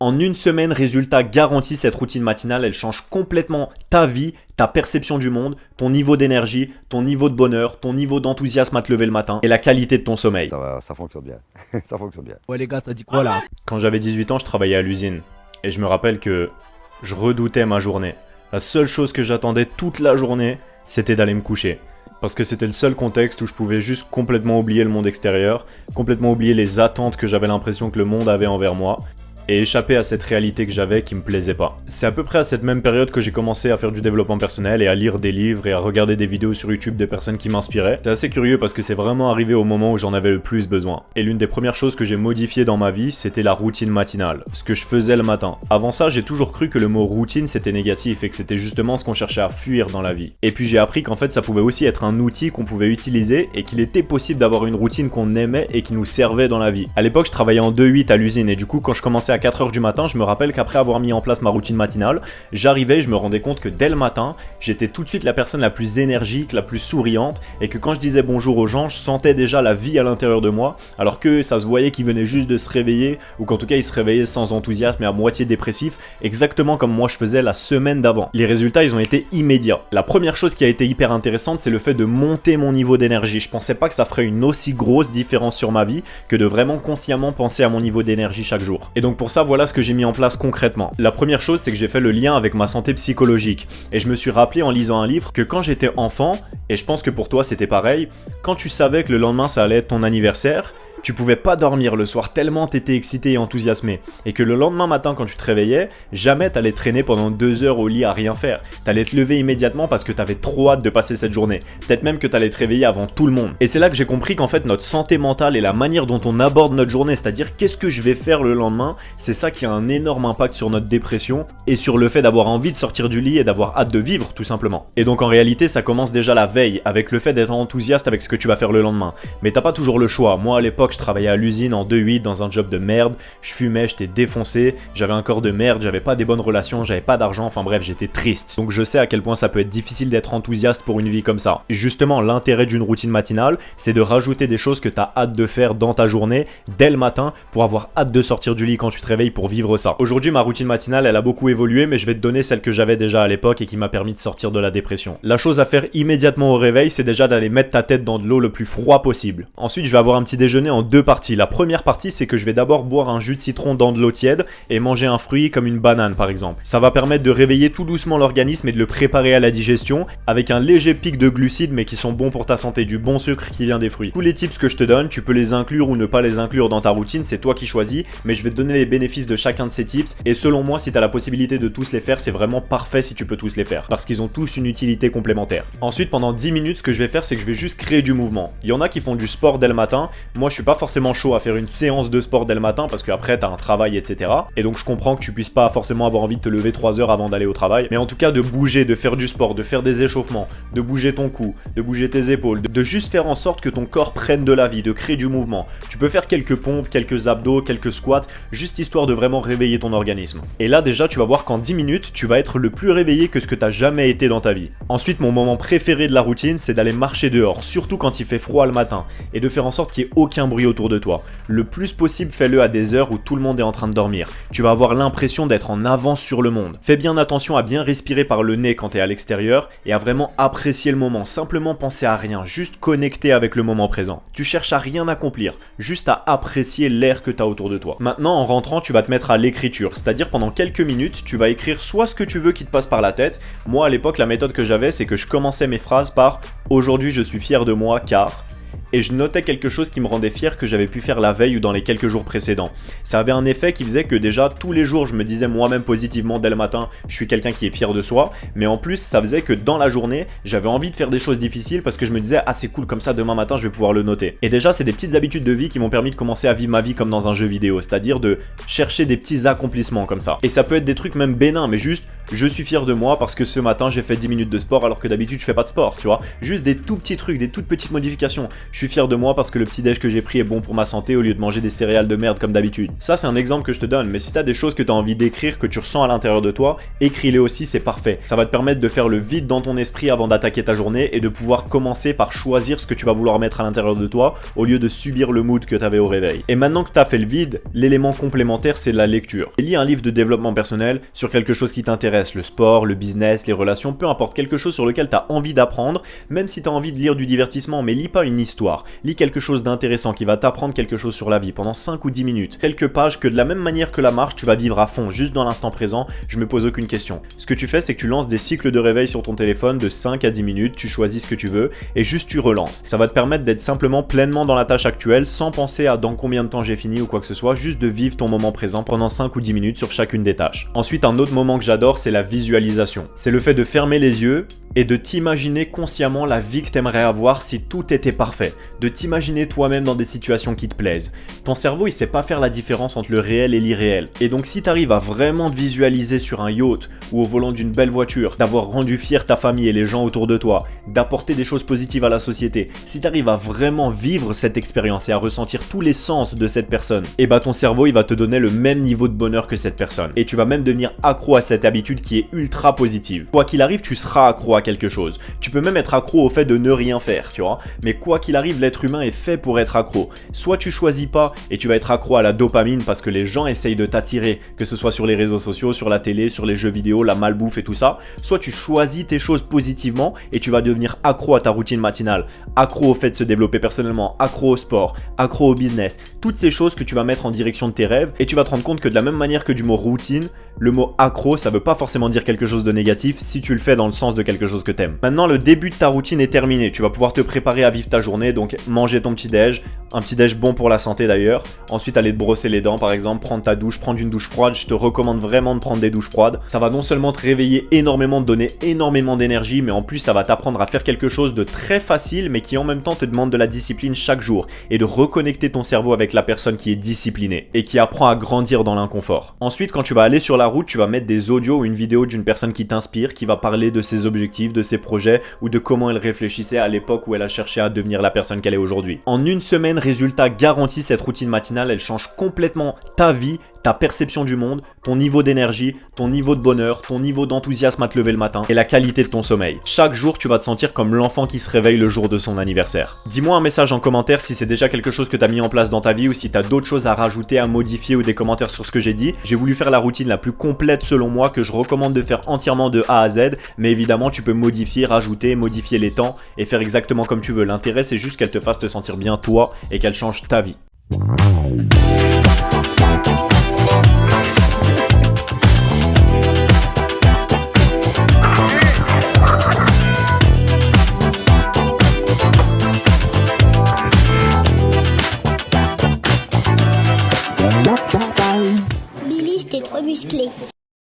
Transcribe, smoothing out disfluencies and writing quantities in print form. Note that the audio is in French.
En une semaine, résultat garanti, cette routine matinale, elle change complètement ta vie, ta perception du monde, ton niveau d'énergie, ton niveau de bonheur, ton niveau d'enthousiasme à te lever le matin et la qualité de ton sommeil. Ça fonctionne bien. Ça fonctionne bien. Ouais les gars, ça dit quoi là? Quand j'avais 18 ans, je travaillais à l'usine. Et je me rappelle que je redoutais ma journée. La seule chose que j'attendais toute la journée, c'était d'aller me coucher. Parce que c'était le seul contexte où je pouvais juste complètement oublier le monde extérieur, complètement oublier les attentes que j'avais l'impression que le monde avait envers moi, et échapper à cette réalité que j'avais qui me plaisait pas. C'est à peu près à cette même période que j'ai commencé à faire du développement personnel et à lire des livres et à regarder des vidéos sur YouTube de personnes qui m'inspiraient. C'est assez curieux parce que c'est vraiment arrivé au moment où j'en avais le plus besoin. Et l'une des premières choses que j'ai modifiées dans ma vie, c'était la routine matinale, ce que je faisais le matin. Avant ça, j'ai toujours cru que le mot routine c'était négatif et que c'était justement ce qu'on cherchait à fuir dans la vie. Et puis j'ai appris qu'en fait ça pouvait aussi être un outil qu'on pouvait utiliser et qu'il était possible d'avoir une routine qu'on aimait et qui nous servait dans la vie. À l'époque, je travaillais en 2-8 à l'usine et du coup quand je commençais à 4h du matin, je me rappelle qu'après avoir mis en place ma routine matinale, j'arrivais et je me rendais compte que dès le matin, j'étais tout de suite la personne la plus énergique, la plus souriante, et que quand je disais bonjour aux gens, je sentais déjà la vie à l'intérieur de moi, alors que ça se voyait qu'ils venaient juste de se réveiller, ou qu'en tout cas ils se réveillaient sans enthousiasme et à moitié dépressifs, exactement comme moi je faisais la semaine d'avant. Les résultats, ils ont été immédiats. La première chose qui a été hyper intéressante, c'est le fait de monter mon niveau d'énergie. Je pensais pas que ça ferait une aussi grosse différence sur ma vie que de vraiment consciemment penser à mon niveau d'énergie chaque jour. Et donc pour ça, voilà ce que j'ai mis en place concrètement. La première chose, c'est que j'ai fait le lien avec ma santé psychologique. Et je me suis rappelé en lisant un livre que quand j'étais enfant, et je pense que pour toi c'était pareil, quand tu savais que le lendemain ça allait être ton anniversaire, tu pouvais pas dormir le soir tellement t'étais excité et enthousiasmé. Et que le lendemain matin quand tu te réveillais, jamais t'allais traîner pendant 2 heures au lit à rien faire. T'allais te lever immédiatement parce que t'avais trop hâte de passer cette journée. Peut-être même que t'allais te réveiller avant tout le monde. Et c'est là que j'ai compris qu'en fait notre santé mentale et la manière dont on aborde notre journée, c'est-à-dire qu'est-ce que je vais faire le lendemain, c'est ça qui a un énorme impact sur notre dépression et sur le fait d'avoir envie de sortir du lit et d'avoir hâte de vivre tout simplement. Et donc en réalité ça commence déjà la veille avec le fait d'être enthousiaste avec ce que tu vas faire le lendemain. Mais t'as pas toujours le choix. Moi à l'époque je travaillais à l'usine en 2-8 dans un job de merde, je fumais, j'étais défoncé, j'avais un corps de merde, j'avais pas des bonnes relations, j'avais pas d'argent, enfin bref j'étais triste. Donc je sais à quel point ça peut être difficile d'être enthousiaste pour une vie comme ça. Et justement l'intérêt d'une routine matinale, c'est de rajouter des choses que t'as hâte de faire dans ta journée, dès le matin, pour avoir hâte de sortir du lit quand tu te réveilles pour vivre ça. Aujourd'hui ma routine matinale elle a beaucoup évolué, mais je vais te donner celle que j'avais déjà à l'époque et qui m'a permis de sortir de la dépression. La chose à faire immédiatement au réveil, c'est déjà d'aller mettre ta tête dans de l'eau le plus froid possible. Ensuite je vais avoir un petit déjeuner en 2 parties. La première partie, c'est que je vais d'abord boire un jus de citron dans de l'eau tiède et manger un fruit comme une banane par exemple. Ça va permettre de réveiller tout doucement l'organisme et de le préparer à la digestion avec un léger pic de glucides mais qui sont bons pour ta santé, du bon sucre qui vient des fruits. Tous les tips que je te donne, tu peux les inclure ou ne pas les inclure dans ta routine, c'est toi qui choisis, mais je vais te donner les bénéfices de chacun de ces tips et selon moi, si tu as la possibilité de tous les faire, c'est vraiment parfait si tu peux tous les faire parce qu'ils ont tous une utilité complémentaire. Ensuite, pendant 10 minutes, ce que je vais faire, c'est que je vais juste créer du mouvement. Il y en a qui font du sport dès le matin, moi je suis pas forcément chaud à faire une séance de sport dès le matin parce qu'après t'as un travail etc. Et donc je comprends que tu puisses pas forcément avoir envie de te lever 3 heures avant d'aller au travail, mais en tout cas de bouger, de faire du sport, de faire des échauffements, de bouger ton cou, de bouger tes épaules, de juste faire en sorte que ton corps prenne de la vie, de créer du mouvement. Tu peux faire quelques pompes, quelques abdos, quelques squats, juste histoire de vraiment réveiller ton organisme. Et là déjà tu vas voir qu'en 10 minutes tu vas être le plus réveillé que ce que t'as jamais été dans ta vie. Ensuite mon moment préféré de la routine c'est d'aller marcher dehors, surtout quand il fait froid le matin, et de faire en sorte qu'il n'y ait aucun bruit autour de toi. Le plus possible, fais-le à des heures où tout le monde est en train de dormir. Tu vas avoir l'impression d'être en avance sur le monde. Fais bien attention à bien respirer par le nez quand tu es à l'extérieur et à vraiment apprécier le moment. Simplement penser à rien, juste connecter avec le moment présent. Tu cherches à rien accomplir, juste à apprécier l'air que tu as autour de toi. Maintenant, en rentrant, tu vas te mettre à l'écriture, c'est-à-dire pendant quelques minutes, tu vas écrire soit ce que tu veux qui te passe par la tête. Moi, à l'époque, la méthode que j'avais, c'est que je commençais mes phrases par « Aujourd'hui, je suis fier de moi car… » et je notais quelque chose qui me rendait fier que j'avais pu faire la veille ou dans les quelques jours précédents. Ça avait un effet qui faisait que déjà tous les jours je me disais moi-même positivement dès le matin, je suis quelqu'un qui est fier de soi, mais en plus ça faisait que dans la journée, j'avais envie de faire des choses difficiles parce que je me disais ah c'est cool comme ça demain matin je vais pouvoir le noter. Et déjà c'est des petites habitudes de vie qui m'ont permis de commencer à vivre ma vie comme dans un jeu vidéo, c'est-à-dire de chercher des petits accomplissements comme ça. Et ça peut être des trucs même bénins, mais juste Je suis fier de moi parce que ce matin j'ai fait 10 minutes de sport alors que d'habitude je fais pas de sport, tu vois. Juste des tout petits trucs, des toutes petites modifications. Je suis fier de moi parce que le petit déj que j'ai pris est bon pour ma santé au lieu de manger des céréales de merde comme d'habitude. Ça c'est un exemple que je te donne, mais si t'as des choses que t'as envie d'écrire, que tu ressens à l'intérieur de toi, écris-les aussi, c'est parfait. Ça va te permettre de faire le vide dans ton esprit avant d'attaquer ta journée et de pouvoir commencer par choisir ce que tu vas vouloir mettre à l'intérieur de toi au lieu de subir le mood que t'avais au réveil. Et maintenant que t'as fait le vide, l'élément complémentaire c'est la lecture. Lis un livre de développement personnel sur quelque chose qui t'intéresse, le sport, le business, les relations, peu importe, quelque chose sur lequel t'as envie d'apprendre, même si t'as envie de lire du divertissement, mais lis pas une histoire, lis quelque chose d'intéressant qui va t'apprendre quelque chose sur la vie pendant 5 ou 10 minutes, quelques pages que de la même manière que la marche, tu vas vivre à fond, juste dans l'instant présent, je me pose aucune question. Ce que tu fais, c'est que tu lances des cycles de réveil sur ton téléphone de 5 à 10 minutes, tu choisis ce que tu veux et juste tu relances. Ça va te permettre d'être simplement pleinement dans la tâche actuelle sans penser à dans combien de temps j'ai fini ou quoi que ce soit, juste de vivre ton moment présent pendant 5 ou 10 minutes sur chacune des tâches. Ensuite, un autre moment que j'adore, c'est la visualisation. C'est le fait de fermer les yeux et de t'imaginer consciemment la vie que t'aimerais avoir si tout était parfait. De t'imaginer toi-même dans des situations qui te plaisent. Ton cerveau, il sait pas faire la différence entre le réel et l'irréel. Et donc si t'arrives à vraiment te visualiser sur un yacht ou au volant d'une belle voiture, d'avoir rendu fier ta famille et les gens autour de toi, d'apporter des choses positives à la société, si t'arrives à vraiment vivre cette expérience et à ressentir tous les sens de cette personne, et bah ton cerveau, il va te donner le même niveau de bonheur que cette personne. Et tu vas même devenir accro à cette habitude qui est ultra positive. Quoi qu'il arrive, tu seras accro à quelque chose. Tu peux même être accro au fait de ne rien faire, tu vois. Mais quoi qu'il arrive, l'être humain est fait pour être accro. Soit tu choisis pas et tu vas être accro à la dopamine parce que les gens essayent de t'attirer, que ce soit sur les réseaux sociaux, sur la télé, sur les jeux vidéo, la malbouffe et tout ça. Soit tu choisis tes choses positivement et tu vas devenir accro à ta routine matinale, accro au fait de se développer personnellement, accro au sport, accro au business, toutes ces choses que tu vas mettre en direction de tes rêves et tu vas te rendre compte que de la même manière que du mot routine, le mot accro, ça veut pas forcément dire quelque chose de négatif si tu le fais dans le sens de quelque chose que t'aimes. Maintenant, le début de ta routine est terminé. Tu vas pouvoir te préparer à vivre ta journée, donc manger ton petit déj, un petit déj bon pour la santé d'ailleurs. Ensuite, aller te brosser les dents par exemple, prendre ta douche, prendre une douche froide. Je te recommande vraiment de prendre des douches froides. Ça va non seulement te réveiller énormément, te donner énormément d'énergie, mais en plus ça va t'apprendre à faire quelque chose de très facile, mais qui en même temps te demande de la discipline chaque jour et de reconnecter ton cerveau avec la personne qui est disciplinée et qui apprend à grandir dans l'inconfort. Ensuite, quand tu vas aller sur la route, tu vas mettre des audios ou une vidéo d'une personne qui t'inspire, qui va parler de ses objectifs, de ses projets ou de comment elle réfléchissait à l'époque où elle a cherché à devenir la personne qu'elle est aujourd'hui. En une semaine, résultat garanti, cette routine matinale, elle change complètement ta vie, ta perception du monde, ton niveau d'énergie, ton niveau de bonheur, ton niveau d'enthousiasme à te lever le matin et la qualité de ton sommeil. Chaque jour, tu vas te sentir comme l'enfant qui se réveille le jour de son anniversaire. Dis-moi un message en commentaire si c'est déjà quelque chose que tu as mis en place dans ta vie ou si tu as d'autres choses à rajouter, à modifier ou des commentaires sur ce que j'ai dit. J'ai voulu faire la routine la plus complète selon moi que je recommande de faire entièrement de A à Z, mais évidemment, tu peux modifier, rajouter, modifier les temps et faire exactement comme tu veux. L'intérêt, c'est juste qu'elle te fasse te sentir bien toi et qu'elle change ta vie. Billy, c'était trop musclé.